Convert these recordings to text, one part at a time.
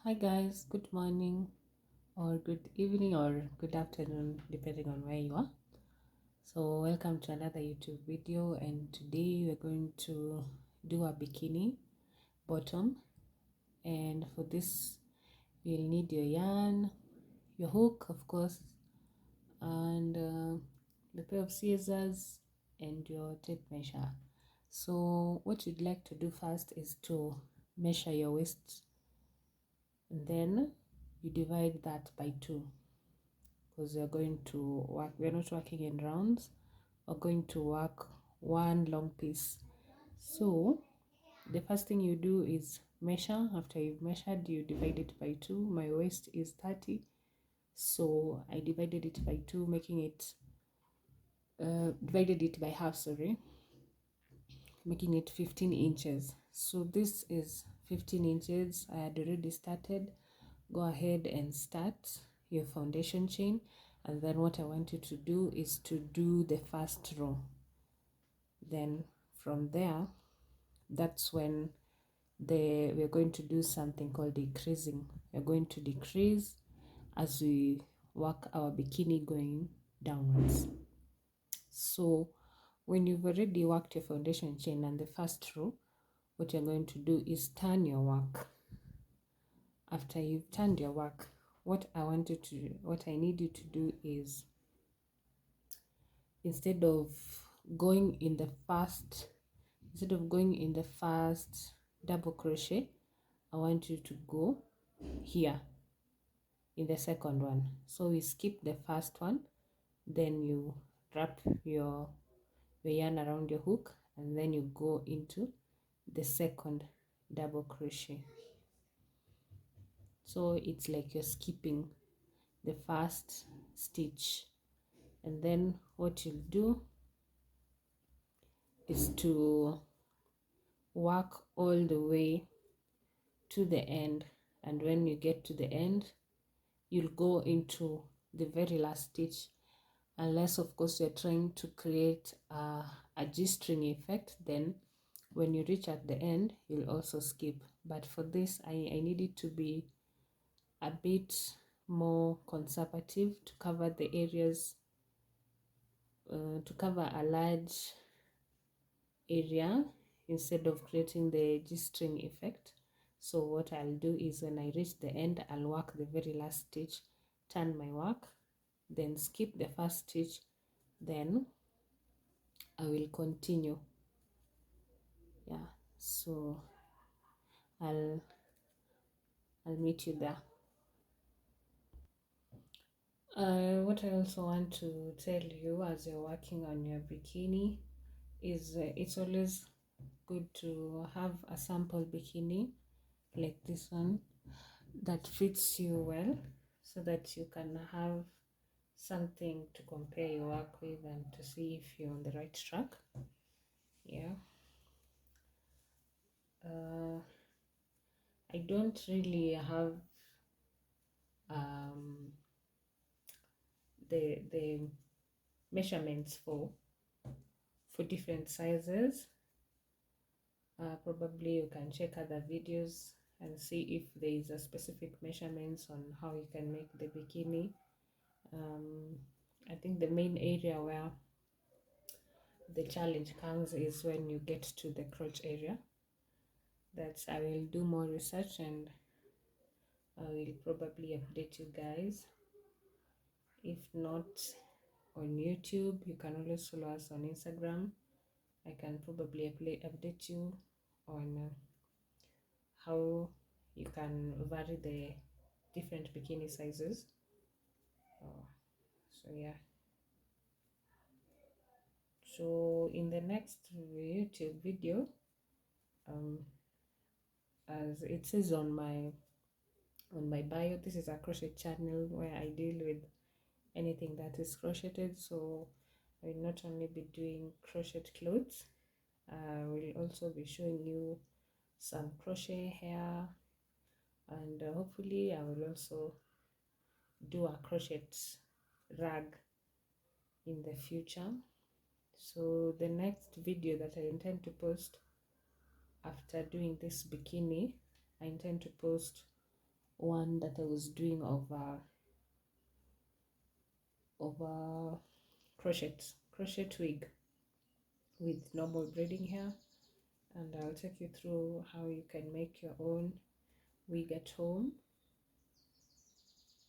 Hi guys, good morning or good evening or good afternoon depending on where you are. So welcome to another YouTube video, and today we're going to do a bikini bottom. And for this you'll need your yarn, your hook of course, and the pair of scissors and your tape measure. So what you'd like to do first is to measure your waist, and then you divide that by 2, because we're going to work, we're not working in rounds, we're going to work one long piece. So the first thing you do is measure. After you've measured, you divide it by 2. My waist is 30, so I divided it by 2, making it divided it by half, sorry, making it 15 inches. So this is 15 inches. I had already started. Go ahead and start your foundation chain, and then what I want you to do is to do the first row. Then from there, that's when we're going to do something called decreasing. We're going to decrease as we work our bikini going downwards. So when you've already worked your foundation chain and the first row, what you're going to do is turn your work. After you've turned your work, what I need you to do is, instead of going in the first double crochet, I want you to go here in the second one. So we skip the first one, then you wrap your yarn around your hook, and then you go into the second double crochet. So it's like you're skipping the first stitch, and then what you'll do is to work all the way to the end, and when you get to the end, you'll go into the very last stitch, unless of course you're trying to create a G-string effect. Then when you reach at the end, you'll also skip. But for this, I need it to be a bit more conservative, to cover the areas, to cover a large area instead of creating the G-string effect. So what I'll do is, when I reach the end, I'll work the very last stitch, turn my work, then skip the first stitch, then I will continue. Yeah, so I'll meet you there. What I also want to tell you as you're working on your bikini is it's always good to have a sample bikini like this one that fits you well, so that you can have something to compare your work with and to see if you're on the right track. Yeah. I don't really have the measurements for different sizes. Probably you can check other videos and see if there is a specific measurements on how you can make the bikini. I think the main area where the challenge comes is when you get to the crotch area. That's, I will do more research and I will probably update you guys. If not on YouTube, you can always follow us on Instagram. I can probably update you on how you can vary the different bikini sizes. So yeah, so in the next YouTube video, as it says on my bio, this is a crochet channel where I deal with anything that is crocheted. So I will not only be doing crochet clothes, I will also be showing you some crochet hair, and hopefully I will also do a crochet rag in the future. So the next video that I intend to post after doing this bikini, I intend to post one that I was doing of crochet wig with normal braiding hair, and I'll take you through how you can make your own wig at home.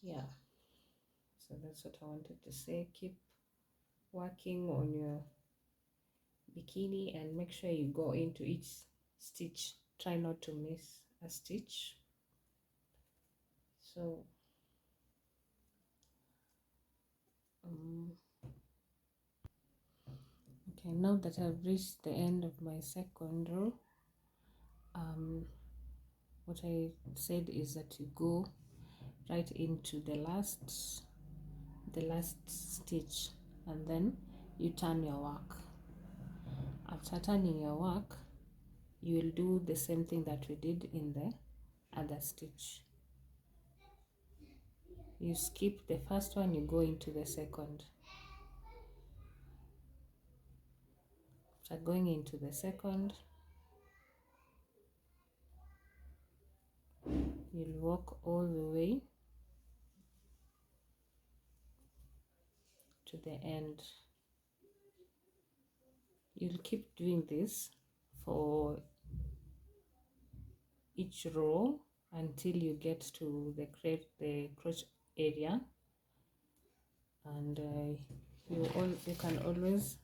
Yeah, so that's what I wanted to say. Keep working on your bikini and make sure you go into each stitch. Try not to miss a stitch. So okay, now that I've reached the end of my second row, what I said is that you go right into the last stitch, and then you turn your work. After turning your work, you will do the same thing that we did in the other stitch. You skip the first one, you go into the second. After going into the second, you'll walk all the way to the end. You'll keep doing this for each row until you get to the crotch area, and you can always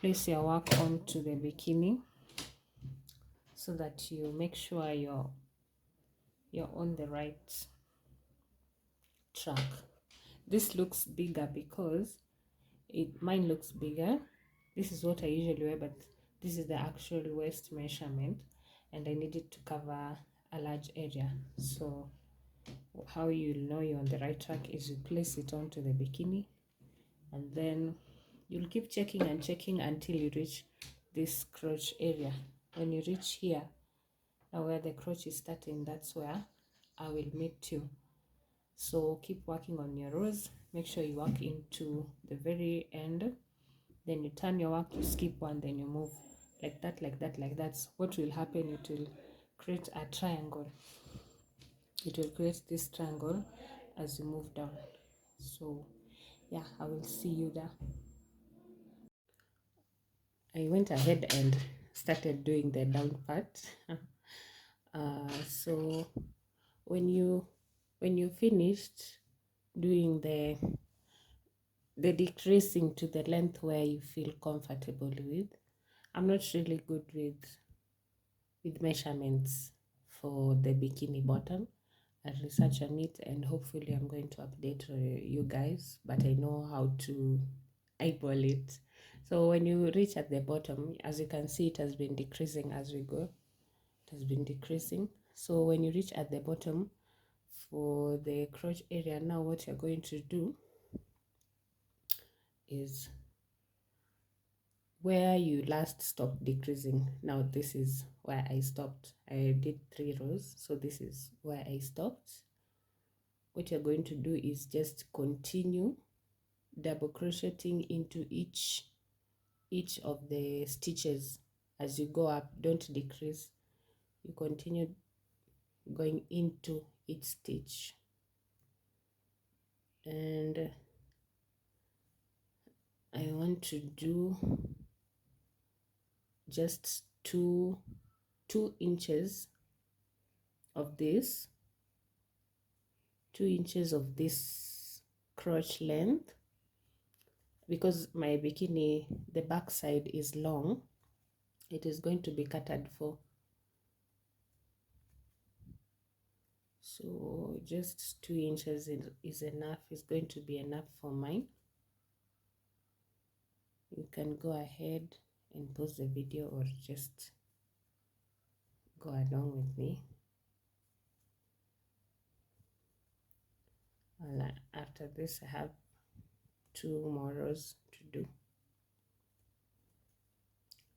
place your work onto the bikini so that you make sure you're on the right track. This looks bigger because mine looks bigger. This is what I usually wear, but this is the actual waist measurement, and I needed to cover a large area. So how you'll know you're on the right track is you place it onto the bikini, and then you'll keep checking and checking until you reach this crotch area. When you reach here, now where the crotch is starting, that's where I will meet you. So keep working on your rows. Make sure you work into the very end, then you turn your work, you skip one, then you move like that, like that, like that. What will happen, it will create a triangle. It will create this triangle as you move down. So yeah, I will see you there. I went ahead and started doing the down part. So when you finished doing the decreasing to the length where you feel comfortable with, I'm not really good with measurements for the bikini bottom. I'll research on it, and hopefully I'm going to update you guys, but I know how to eyeball it. So when you reach at the bottom, as you can see, it has been decreasing as we go. It has been decreasing. So when you reach at the bottom for the crotch area, now what you're going to do is where you last stopped decreasing. Now this is where I stopped. I did 3 rows, so this is where I stopped. What you're going to do is just continue double crocheting into each of the stitches as you go up. Don't decrease, you continue going into each stitch, and I want to do just 2 inches of this, 2 inches of this crotch length, because my bikini, the back side is long. It is going to be cutted for, so just 2 inches is enough, is going to be enough for mine. You can go ahead and pause the video or just go along with me. And after this, I have 2 more rows to do.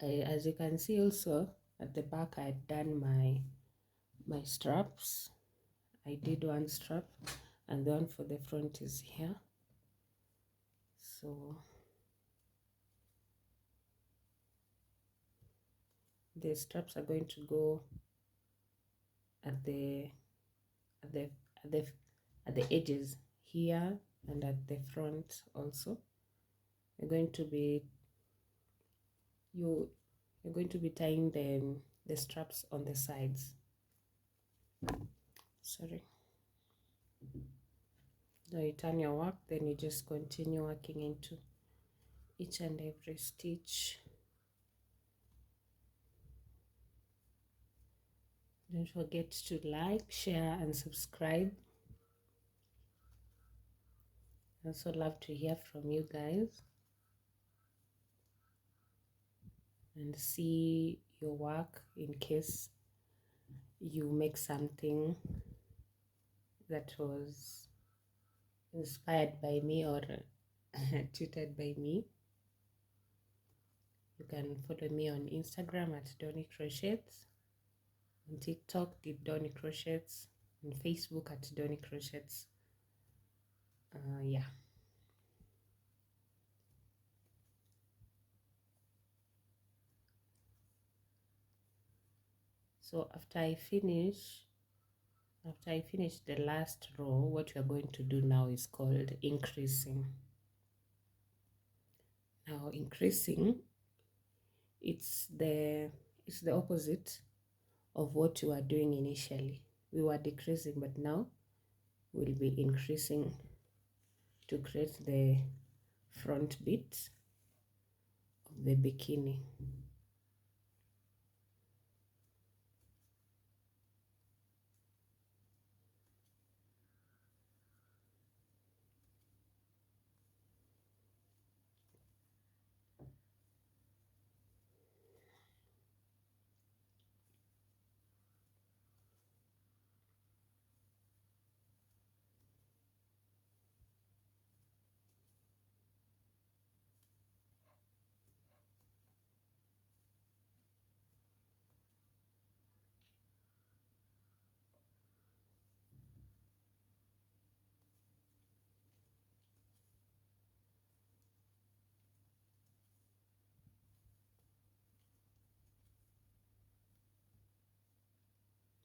As you can see also at the back, I had done my straps. I did 1 strap, and the one for the front is here. So the straps are going to go at the at the at the at the edges here and at the front also. You're going to be you're going to be tying the straps on the sides. Sorry. Now you turn your work, then you just continue working into each and every stitch. Don't forget to like, share, and subscribe. I also love to hear from you guys and see your work in case you make something that was inspired by me or tutored by me. You can follow me on Instagram at Donny Crochets, on TikTok Donny Crochets, on Facebook at Donny Crochets. Yeah. So after I finish the last row, what we are going to do now is called increasing. Now increasing, it's the opposite of what you were doing initially. We were decreasing, but now we'll be increasing to create the front bit of the bikini.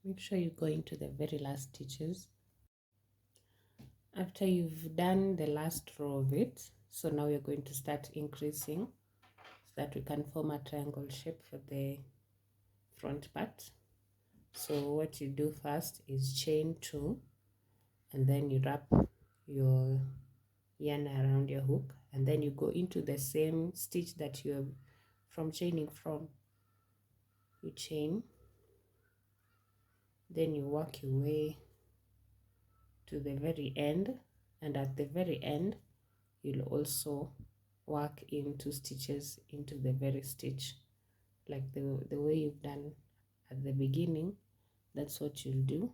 Make sure you go into the very last stitches. After you've done the last row of it, so now you're going to start increasing so that we can form a triangle shape for the front part. So what you do first is chain 2, and then you wrap your yarn around your hook, and then you go into the same stitch that you have from chaining from. You chain, then you work your way to the very end, and at the very end you'll also work in 2 stitches into the very stitch, like the way you've done at the beginning. That's what you'll do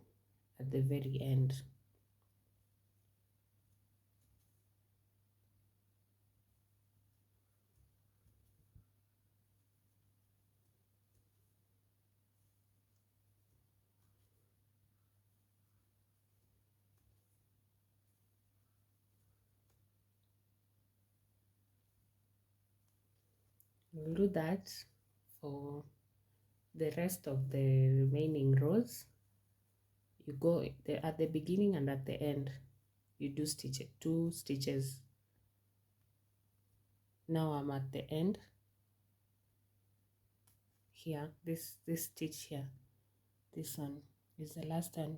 at the very end. We'll do that for the rest of the remaining rows. You go at the beginning and at the end, you do 2 stitches. Now I'm at the end here. This stitch here, this one is the last one.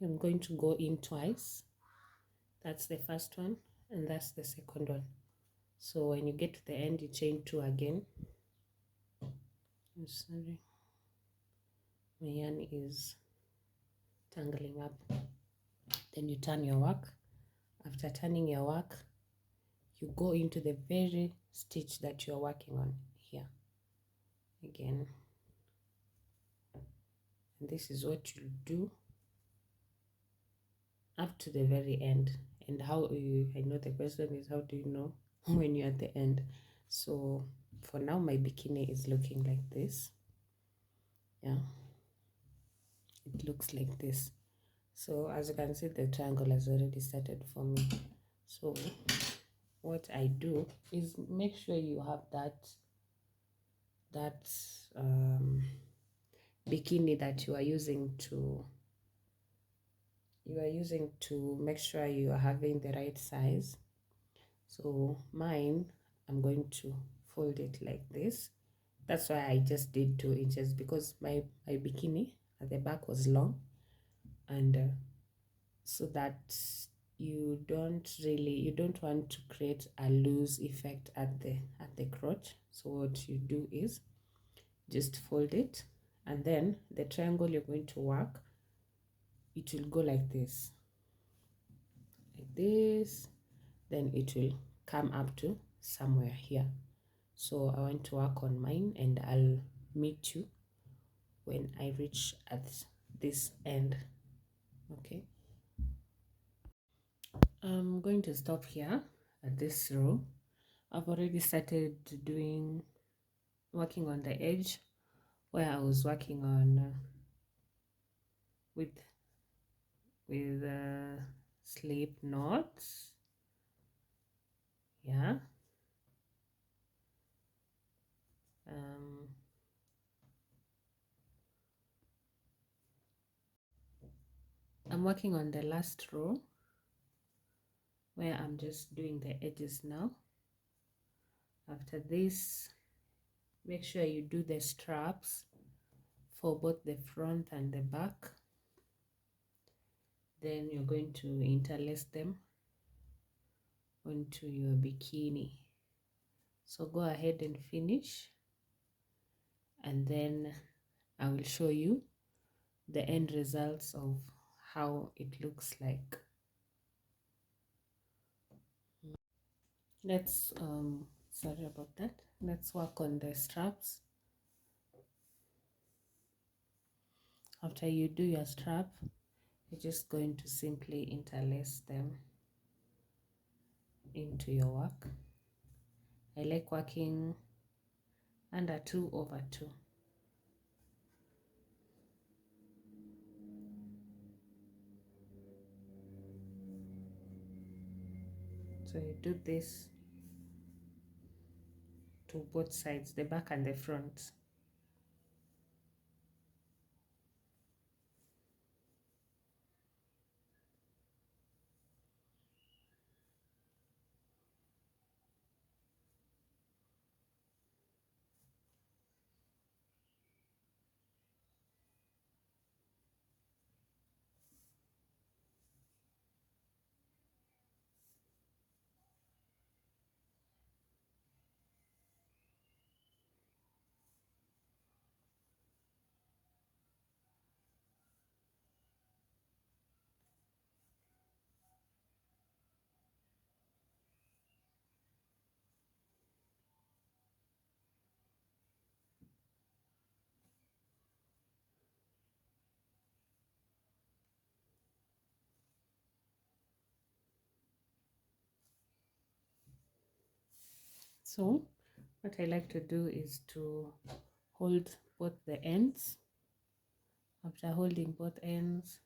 I'm going to go in twice. That's the first one, and that's the second one. So when you get to the end, you chain 2 again. I'm sorry, my yarn is tangling up. Then you turn your work. After turning your work, you go into the very stitch that you're working on here again, and this is what you do up to the very end. And how I know the question is, how do you know when you're at the end? So for now, my bikini is looking like this. Yeah, it looks like this. So as you can see, the triangle has already started for me. So what I do is make sure you have that bikini that you are using to you are using to make sure you are having the right size. So mine, I'm going to fold it like this. That's why I just did 2 inches, because my bikini at the back was long, and so that you don't want to create a loose effect at the crotch. So what you do is just fold it, and then the triangle you're going to work, it will go like this, then it will come up to somewhere here. So I want to work on mine, and I'll meet you when I reach at this end. Okay, I'm going to stop here at this row. I've already started working on the edge where I was working on with slip knots. Yeah. I'm working on the last row where I'm just doing the edges now. After this, make sure you do the straps for both the front and the back. Then you're going to interlace them onto your bikini. So go ahead and finish, and then I will show you the end results of how it looks like. Let's sorry about that. Let's work on the straps. After you do your strap, you're just going to simply interlace them into your work. I like working under 2/2. So you do this to both sides, the back and the front. So what I like to do is to hold both the ends. After holding both ends,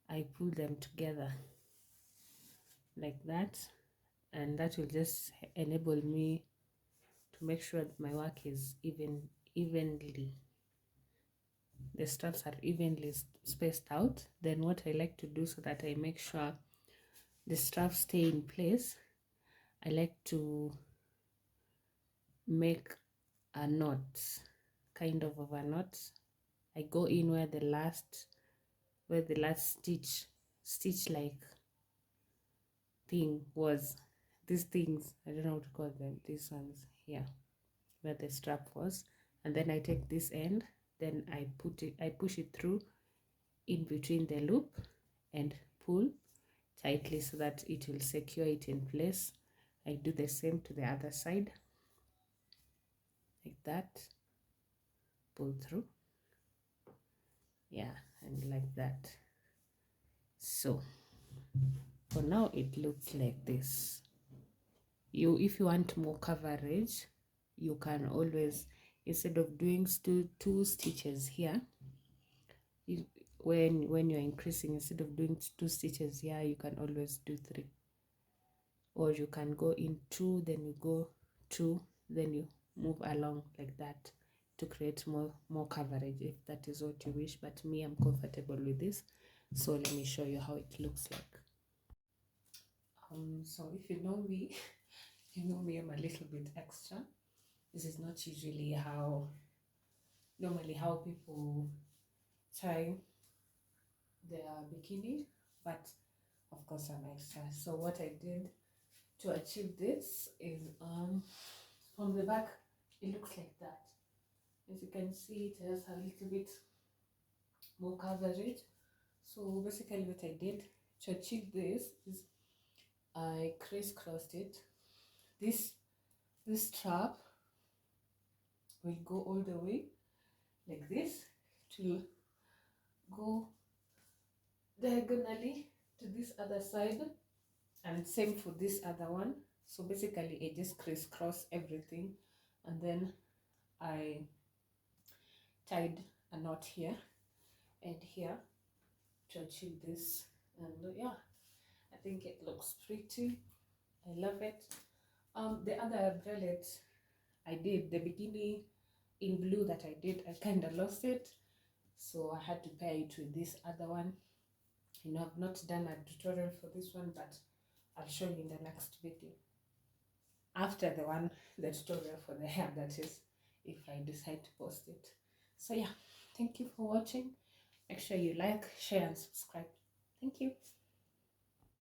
I pull them together like that, and that will just enable me to make sure that my work is evenly, the straps are evenly spaced out. Then what I like to do, so that I make sure the straps stay in place, I like to make a knot, kind of a knot. I go in where the last stitch like thing was. These things, I don't know what to call them, these ones here, where the strap was, and then I take this end, then I push it through in between the loop and pull tightly so that it will secure it in place. I do the same to the other side, like that, pull through, yeah, and like that. So for now it looks like this. If you want more coverage, you can always, instead of doing two stitches here, when you're increasing, instead of doing 2 stitches here, you can always do 3, or you can go in 2, then you go 2, then you move along like that to create more coverage, if that is what you wish. But me, I'm comfortable with this. So let me show you how it looks like. So if you know me, you know me, I'm a little bit extra. This is not usually how people tie their bikini, but of course I'm extra. So what I did to achieve this is from the back it looks like that. As you can see, it has a little bit more coverage. So basically what I did to achieve this is I crisscrossed it. This strap will go all the way like this to go diagonally to this other side, and same for this other one. So basically I just crisscross everything, and then I tied a knot here and here to achieve this. And yeah, I think it looks pretty. I love it. The other bralette I did, the bikini in blue that I did, I kind of lost it, so I had to pair it with this other one. I've not done a tutorial for this one, but I'll show you in the next video, after the tutorial for the hair, that is, if I decide to post it. So yeah, thank you for watching. Make sure you like, share and subscribe. Thank you.